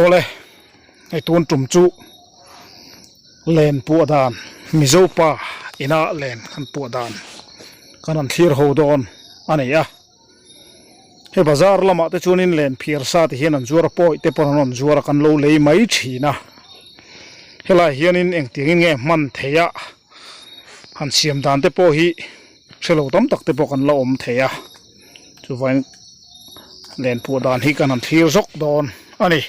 ole ai tuan tum chu len pu dan mizo pa ina len kan pu dan kanan thir ho don ani a he bazar lama te chunin len phir sa te hian an zuar poi te poron zuar kan lo lei mai thina hela hianin eng tingin nge man theya han siam dan te po hi selo tam tak te po kan la om theya chu vain len pu dan hi kan an thir zok don ani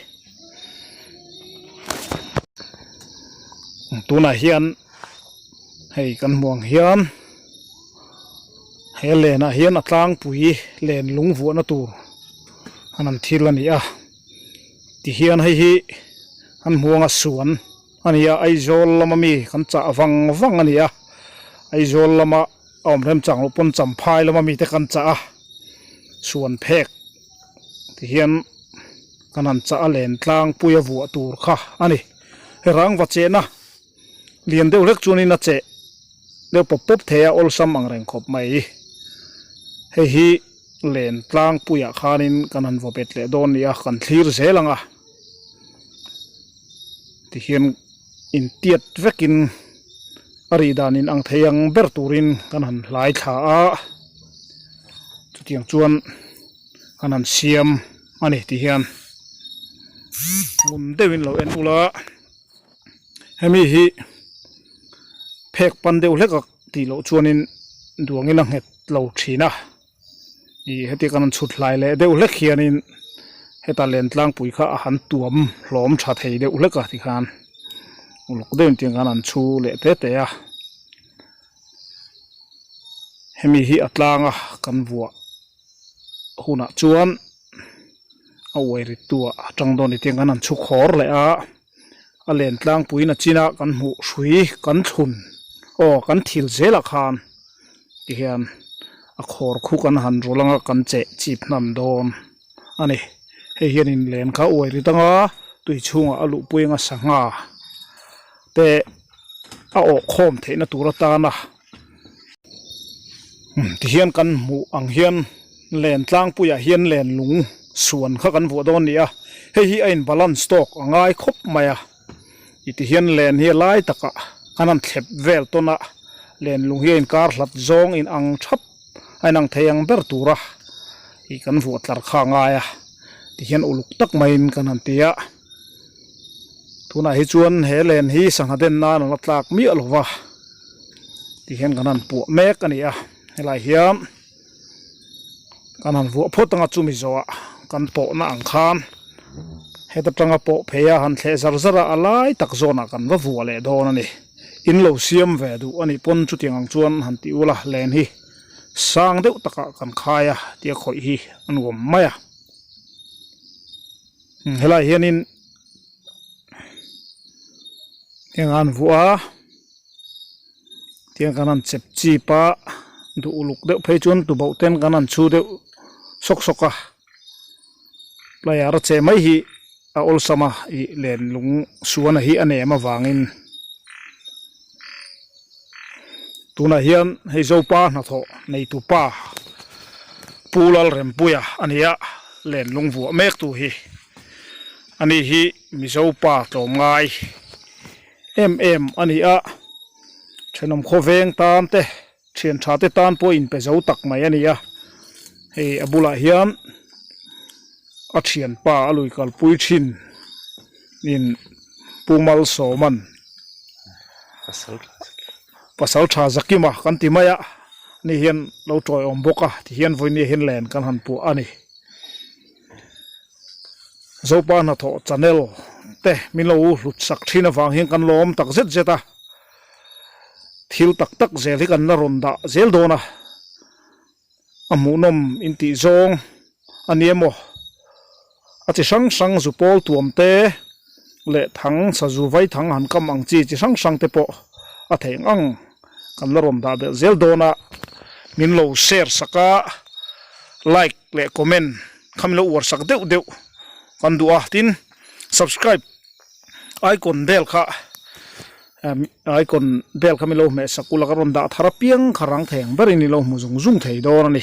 tuna hian hei kan muang hian he lena hian atlang pui len lungvu na tur anan thil ani a ti hian hei hi an muanga suan ania aizol lama mi kan cha awang ani a aizol lama om rem chang lo pon cham phai lama mi te kan cha a suan phek ti hian kanan cha len tlang puya vu tur kha ani he rang wa che na lian deuh lek chunin a che deuh pop pop theya ol sam ang reng khop mai hei hi len tlang puya khanin kanan vo pet le don ya kan thlir zelanga ti hian in tiat vekin ari danin ang theyang ber turin kanan lai tha a chutiang chuan kanan siam ani ti hian mun deuhin lo en ula hemi hi phek pan deuh hlekak ti lo chuanin duangin a nget lo thina i heti kanan chut hlai le deuh hlek hianin heta len tlang pui kha a han tuam hlom tha thei deuh hleka ti khan uluk deun tiang kanan chu le te te a hemi hi atlanga kan vua huna chuan a wei tua atang don tiang kanan chu khor le a len tlang pui na china kan mu hrui kan thun kan thil zela khan ti hian a khor khu kan han rolanga kan che chip nam don ani hei hian in len kha oi ri tanga tui chunga alu puinga sanga te a o khom theina tura ta na ti hian kan mu ang hian len tlang puya hian len lung suan kha kan vu don nia hei hi ein balance stock angai khop maya ti hian len hi lai taka kanan thlep vel tona len lung hi in kar hlat zong in ang thap ainang theyang ber tura hi kan vu tlar kha nga ya ti hian uluk tak main kanan tia tuna hi chuan he len hi sangha den na na tlak mi alwa ti hian kanan pu mek ani a helai hiam kanan vu photanga chumi zoa kan po na ang khan heta tanga po pheya han the zar zara alai tak zona kan va vu le don ani in lo siam ve du ani pon chu tiang ang chuan han ti ula len hi sang deuh taka kan khaya tia khoi hi an gom maya helai hianin tiang an vua tiang kanan chep chi pa du uluk deuh phei chuan tu bau ten kanan chu deuh sok soka playar che mai hi a ol sama i len lung suana hi ane ma wangin tuna hian hei zo pa na tho nei tu pa pulal rempuya ania len lung vu mek tu hi ani hi mi zo pa tlom ngai em ani a thenom khoveng tan te thian tha te tan po in pe zo tak mai ani a hei abula hian a thian pa alui kal pui thin in pumal soman pasal tha zakima kan ti maya ni hian lo troi om boka ti hian voini hin len kan han pu ani zopa na tho channel te milo lut sak thina wang hin kan lom tak zet zeta thil tak tak zel hi kan na ronda zel dona amunom inti zong aniemo achi sang zupol tuamte le thang sa zu vai thang han kam ang chi sang te po a theng ang kan la rom da bel zel dona min lo share saka like le comment kham lo war sak deuh kan du a tin subscribe icon bell kha icon bell kha mi lo me sakula ka ron da thara piang kharang theng berin lo mu zung thei don ani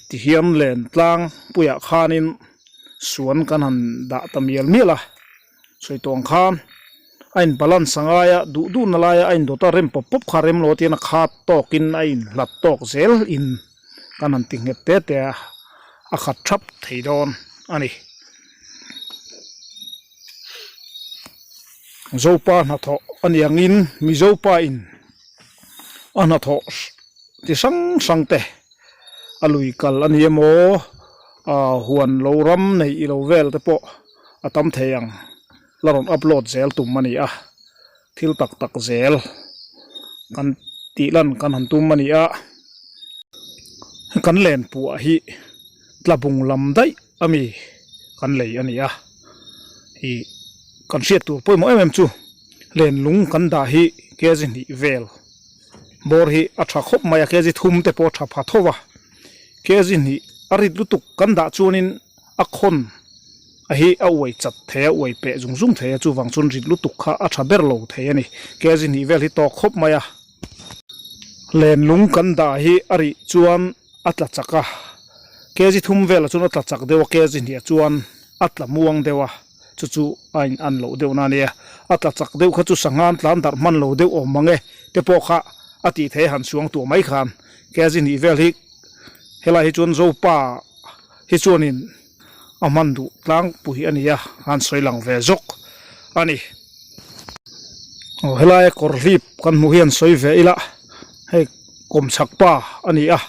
ti hiam len tlang puya khanin suan kan han da tamial mila soi tong khan ain balan sangaya du nalaya ain dota rem pop kharem lo tina khat tokin ain lat tok zel in kan han ting te te a khat thap theidon ani zopa na tho aniangin mi zopa in ana tho ti sang te alui kal aniemo huan loram nei ilo vel te po atam theyang laron upload zel tum mani a thil tak zel kan tilan kan han tum mani a kan len pu hi tlabung lam dai ami kan lei ani a hi kan siat tu poi mo em chu len lung kan da hi kezin hi vel bor hi atha khop maya kezi thum te po tha pha thowa kezin hi arit lutuk kan da chunin akhon ahi awai chat the awai pe zung the chu wang chun rit lutuk kha atha ber lo the ani kezin hi vel hi to khop maya len lung kan da hi ari chuan atla chaka kezi thum vel chun atla chak dewa kezin hi chuan atla muang dewa chu ain an lo deu na ne atla chak deu kha chu sangan tlan dar man lo deu o mange te po kha ati the han suang tu mai khan kezin hi vel hi hela hi chun zo pa hi chuanin amandu tlang puhi ania han soilang ve jok ani o hela e korlip kan muhian soi ve ila he kom chakpa ani a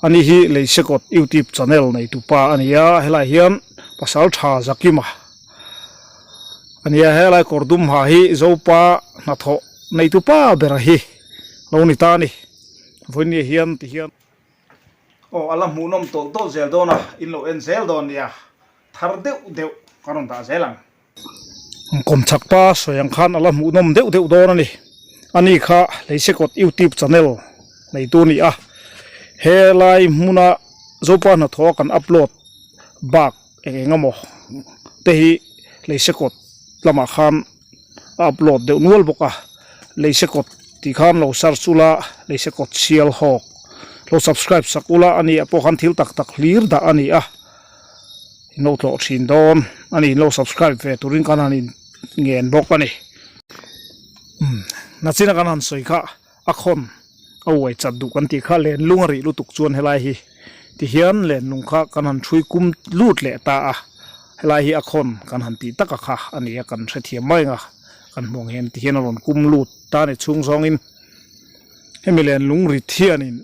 ani hi leisekot YouTube channel nei tu pa ania hela hian pasal tha zakima ania hela kordum ha hi zopa na tho nei tu pa ber hi lo ni ta ni voini hian ti hian o ala munom tol zel dona in lo en zel don ya thar deu karon ta zelang kom chakpa soyang khan ala munom deu don ani ani kha leisekot YouTube channel nei tu ni a helai muna zopa na tho kan upload bak engamo te hi leisekot lama khan upload deu nual boka leisekot ti khan lo sar chula leisekot sial hok lo subscribe sakula ani apo khan thil tak clear da ani a no tlo thin don ani no subscribe ve turin kan ani ngen bok ani na china kan han soi kha akhon awai chat du kan ti kha len lungari lu tuk chuan helai hi ti hian len lung kha kan han thui kum lut le ta a helai hi akhon kan han ti taka kha ani a kan thre thiam mai nga kan mong hen ti hian ron kum lut ta ne chung zong in hemilen lung ri thianin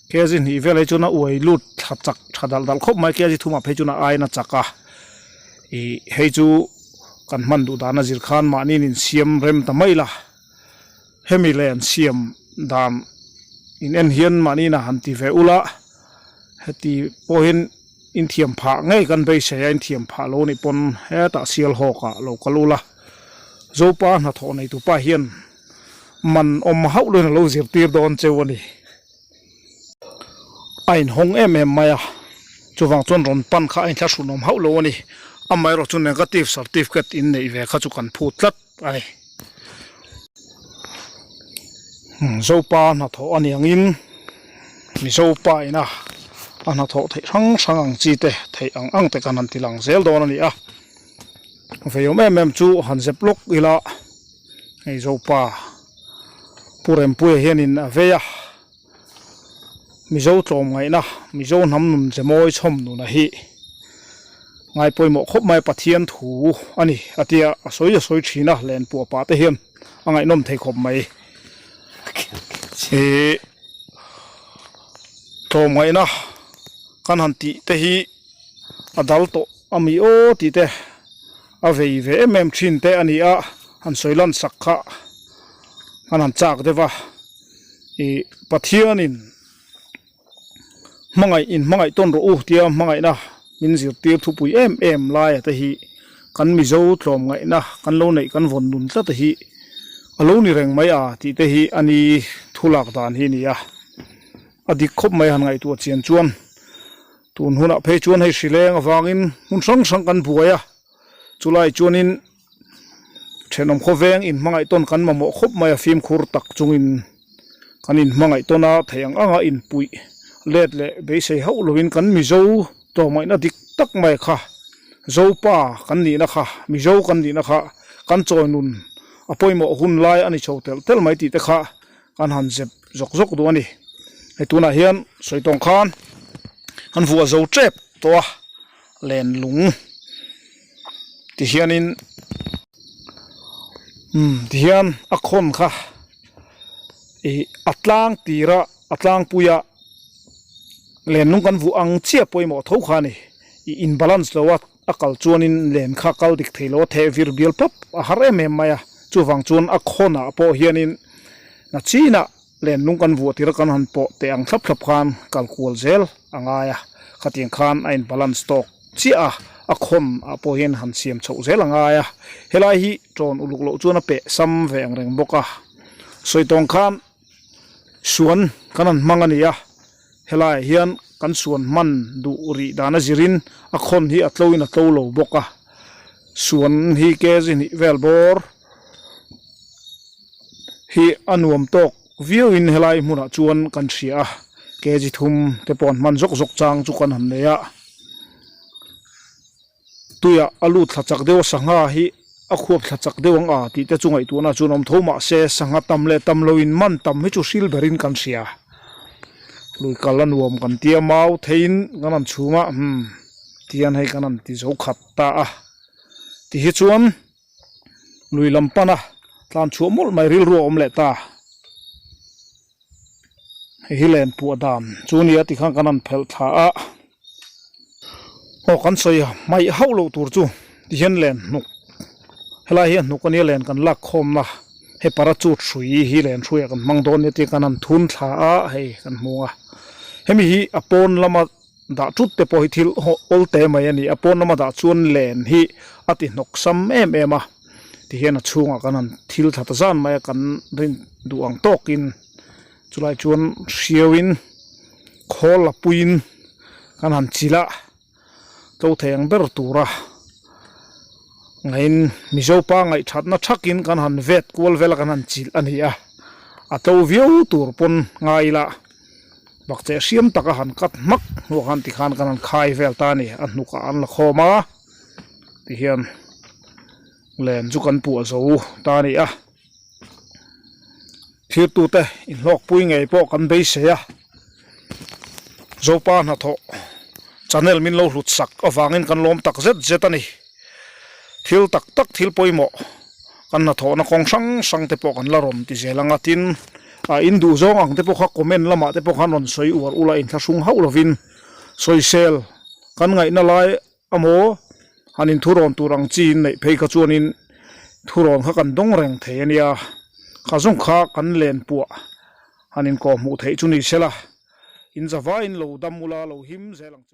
kezin hi velai chuna uai lut thachak thadal dal khop mai kezi thuma phechuna aina chaka i heichu kan man du dana zir khan manin in siam rem tamaila hemilen siam dan in en hian manina hanti ve ula heti pohin in thiam pha ngai kan bei se in thiam pha lo ni pon he ta sial hoka lo kalula zopa na tho nei tu pa hian man om hau lo na lo zir tir don chewani ain hong em maya chuwang chon ron pan kha ain thla sunom hau lo ani amai ro chu negative certificate in nei ve kha chu kan phu tlat ai zopa na tho ani angin mi zopa ina ana tho thei sang ang chi te thei ang te kan an tilang zel don ani a veyom em chu han zeplok ila ei zopa purem pu hianin aveya mizo tlom ngai na mizo nam nun jemoi chom nu na hi ngai poimo khop mai pathian thu ani atia asoi thina len pu pa te hian angai nom thei khop mai e tlom ngai na kan han ti te hi adalto ami o ti te avei ve em thin te ani a han soilan sakha kan han chak dewa e pathianin mangai ton ro tia mangai na min zir tir thu pui em lai ta hi kan mi zo tlom ngai na kan lo nei kan von nun ta hi alo ni reng mai a ti te hi ani thulak dan hi ni a adik khop mai han ngai tu chen chuan tun huna phe chuan hei shileng awangin mun sang kan buaya chulai chuanin thenom khoveng in mangai ton kan mamo khop mai a phim khur tak chungin kanin mangai tona theyang anga in pui let le be sei hau lovin kan mi zo to mai na dik tak mai kha zopa kan ni na kha mi zo kan ni na kha kan choi nun apoimo hun lai ani chotel tel mai ti te kha kan han zep zok zok do ani he tuna hian soitong khan han vuwa zo trep to len lung ti hianin ti hian a khon kha atlang tira atlang puya len lung kan vu ang chia poimo tho kha ni in balance lo wa akal chuanin len kha kal dik theilo the vir bial pop a har em maya chuwang chuan a khona po hianin na china len lung kan vu tira kan han po te ang thlap thlap khan kalkul zel angaya khatiang khan ain balance stock chia a khom a po hian han siam chho zel angaya helai hi tron uluk lo chuan a pe sam ve ang reng boka soitong khan suan kanan mangania helai hian kan suan man du ri dana zirin a khon hi atloin atlo lo boka suan hi ke zin velbor hi anuam tok view in helai muna chuan kan thria ke ji thum te pon man zok zok chang chu kan han leya tuya alu thlachak dewa sanga hi a khuap thlachak dewang a ti te chungai tuna chunom thoma se sanga tamle tamloin man tam hi chu silverin kan thria lui kalan wom kan tia mau thein ganan chuma tian hai kanan ti zo khat ta a ti hi chuan lui lampana tlan chu mol mai ril ro om le ta hilen pu dan chunia ti khang kanan phel tha a o kan soya mai haulo tur chu ti hian len nuk hela hian nuk ani len kan lak khom na he para chu thui hi len thuya kan mangdon ni ti kanan thun tha a hei kan munga hemi hi apon lama da tut te po hi thil ol te mai ani apon lama da chuan len hi ati nok sam em ema ti hian a chunga kanan thil thata zan mai kan rin duang tokin chulai chuan siawin khol apuin kan han chila to theng ber tura ngain mizo pa ngai thatna thakin kan han vet kol vel kan han chil ania ato viu tur pon ngaila bakche siam taka han kat mak ho han ti khan kan khai vel ta ni an nuka an la khoma ti hian len chu kan pu zo ta ni a thir tu te in lok pui ngei po kan bei se a zopa na tho channel min lo hlut sak awangin kan lom tak zet zet ani thil tak tak thil poimo kan na tho na kong sang te po kan la rom ti zelanga tin a in du zong ang te po kha comment lama te po khan on soi ur ula in thasung haulovin soi sel kan ngai na lai amo hanin thuron turang chin nei phei ka chuanin thuron kha kan dong reng the ania khazung kha kan len pu hanin ko mu thei chu ni sela in zawa in lo damula lo him zelang